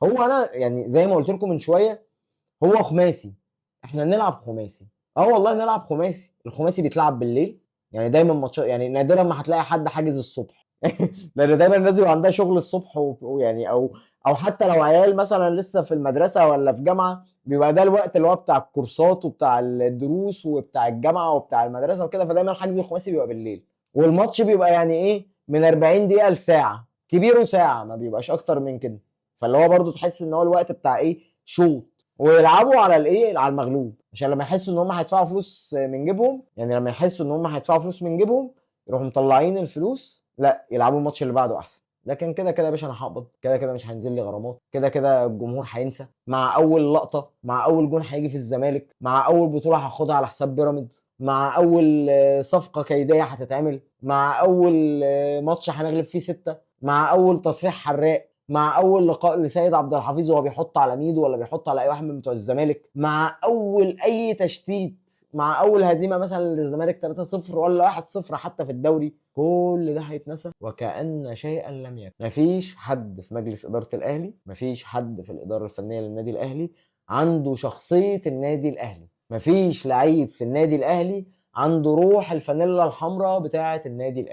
هو انا يعني زي ما قلت لكم من شويه، هو خماسي، احنا نلعب خماسي. اه والله نلعب خماسي، الخماسي بيتلعب بالليل. يعني دايما ماتش، يعني نادرا ما هتلاقي حد حاجز الصبح لان دايما الناس بيبقى عندها شغل الصبح ويعني او حتى لو عيال مثلا لسه في المدرسه ولا في جامعه، بيبقى ده الوقت اللي هو بتاع الكورسات وبتاع الدروس وبتاع الجامعه وبتاع المدرسه وكده، فدايما حجز الخماسي بيبقى بالليل. والماتش بيبقى يعني ايه من 40 دقيقه لساعه، كبيره ساعه، ما بيبقاش اكتر من كده. فاللي هو برضو تحس ان هو الوقت بتاع ايه، شوط. ويلعبوا على الايه، على المغلوب، عشان لما يحسوا ان هم هيدفعوا فلوس من جيبهم، يعني لما يحسوا ان هم هيدفعوا فلوس من جيبهم يروحوا مطلعين الفلوس، لا يلعبوا الماتش اللي بعده احسن. لكن كده كده يا باشا انا هقبض، كده كده مش هينزل لي غرامات، كده كده الجمهور هينسى مع اول لقطه، مع اول جون هيجي في الزمالك، مع اول بطوله هاخدها على حساب بيراميدز، مع اول صفقه كيديه هتتعمل، مع اول ماتش هنغلب فيه 6، مع اول تصريح حراق، مع اول لقاء لسيد عبد الحفيظ وهو بيحط على ميدو ولا بيحط على اي واحد من بتوع الزمالك، مع اول اي تشتيت، مع اول هزيمه مثلا للزمالك 3-0 ولا 1-0 حتى في الدوري، كل ده هيتنسى وكأن شيئا لم يكن. مفيش حد في مجلس اداره الاهلي، مفيش حد في الاداره الفنيه للنادي الاهلي عنده شخصيه النادي الاهلي، مفيش لعيب في النادي الاهلي عنده روح الفانيلا الحمراء بتاعه النادي الاهلي.